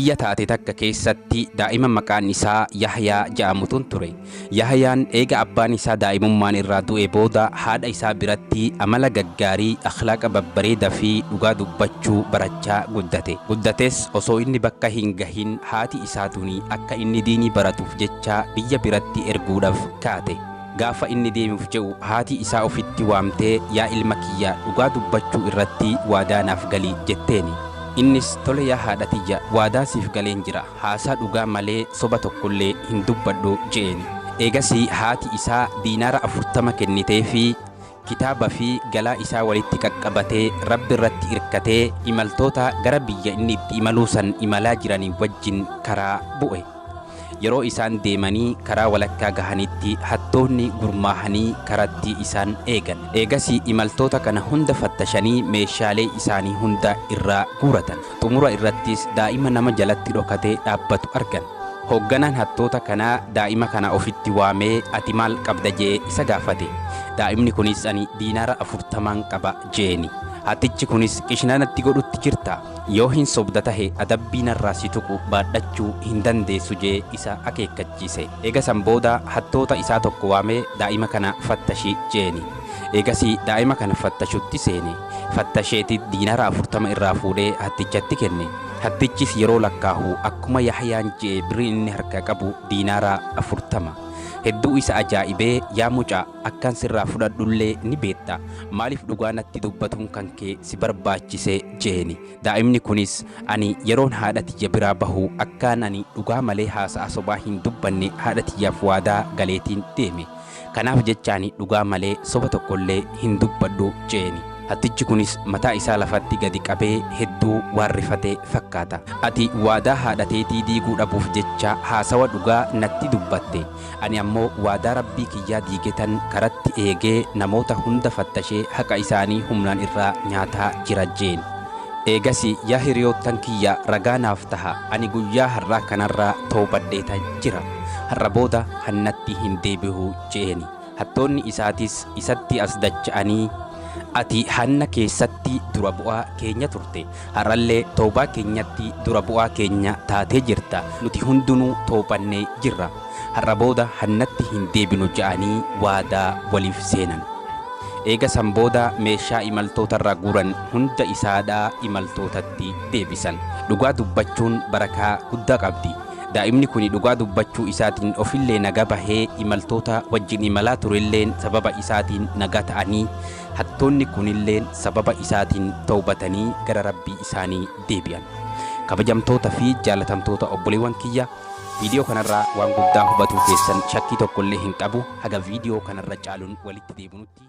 biyya taate takka keessatti daa'ima maqaan isaa Yahyaa jedhamutu ture. Yahyaan eega abbaan isaa daa'imummaan irraa du'e booda haadha isaa biratti amala gaggaarii, akhlaaqa babbareedaa fi dhugaa dubbachuu barachaa guddate. Guddates osoo inni bakka hin gahin haati isaa tuni akka inni diinii baratuuf jecha biyya biratti erguudhaaf kaate. Gaafa inni deemuuf jedhu haati isaa ofitti waamtee yaa ilma kiyya dhugaa dubbachuu irratti waadaa naaf galii jetteeni. Innis tole yaa haadha tiyya waadaa siif galeen jira, haasaa dhugaa malee soba tokkollee hin dubbadhu jeeni. Eegasii haati isaa diinaara 40 kennitee fi kitaaba fi galaa isaa walitti qaqqabatee rabbi irratti irkatee imaltoota gara biyya inni itti imaluu san imalaa jiranii wajjin karaa bu'e. Yeroo isaan deemanii karaa walakkaa gahanitti hattoonni gurmaahanii karatti isaan eegan. Eegasii imaltoota kana hunda fattashanii meeshaalee isaanii hunda irraa guuratan. Xumura irrattis daa'ima nama jalatti dhokatee dhaabbatu argan. Hoogganaan hattoota kanaa daa'ima kana ofitti waamee ati maal qabda jee isa gaafate. Daa'imni kunis ani diinaara 40 qaba jeeni. Hatichi kunis qishnanatti godhutti jirta, yoo hin sobda tahe adabbii narraa si tuqu baadhachuu hin dandeessu jee isa akeekkachiise. Eegasan booda hattoota isaa tokko waamee daa'ima kana fattashi jeeni. Eegasii daa'ima kana fattashutti seene. Fattasheetti diinaara 40 irraa fuudhee hattichatti kenne. Hattichis yeroo lakkaahu akkuma Yahyaan jee birrii inni harka qabu diinaara 40. Hedduu isa ajaa'ibee yaa mucaa akkan sirraa fudhadhullee ni beekta, maaliif dhugaa natti dubbatuun kan kee si barbaachise jeeni. Daa'imni kunis ani yeroon haadha tiyya biraa bahu akkaan ani dhugaa malee haasa'a sobaa hin dubbanne haadha tiyyaaf waadaa galeetiin deeme. Kanaaf jechaani dhugaa malee soba tokkollee hin dubbadhu jeeni. Hattichi kunis mataa isaa lafatti gadi qabee hedduu waan rifatee fakkaata. Ati waadaa haadha teetii diiguu dhabuuf jecha haasawa dhugaa natti dubbatte. Ani ammoo waadaa rabbii kiyyaa diigetan karatti eegee namoota hunda fattashee haqa isaanii humnaan irraa nyaataa jira jeen. Eegasii yaa hiriyoottan kiyya ragaa naaf taha, ani guyyaa har'aa kanarraa toobadheeta jira. Har'a booda hannatti hin deebi'u jeeni. Hattoonni isaatis isatti as dacha'anii ati hanna keessatti dura bu'aa keenya turte, har'allee toobaa keenyatti dura bu'aa keenya taatee jirta. Nuti hundinuu toobannee jirra. Har'a booda hannatti hin deebinu ja'anii waadaa waliif seenan. Eegasan booda meeshaa imaltoota irraa guuran hunda isaadhaa imaltootatti deebisan. Dhugaa dubbachuun barakaa guddaa qabdi. Daa'imni kun dhugaa dubbachuu isaatiin ofillee nagaa bahee imaltoota wajjin imalaa turelleen sababa isaatiin nagaa ta'anii, hattoonni kunilleen sababa isaatiin toobatanii gara rabbii isaanii deebi'an. Kabajamtoota fi jaalatamtoota obboleewwan kiyya, viidiyoo kanarraa waan guddaa hubatuu keessan shakkii tokkollee hin qabu. Haga viidiyoo kanarra caaluun walitti deebinutti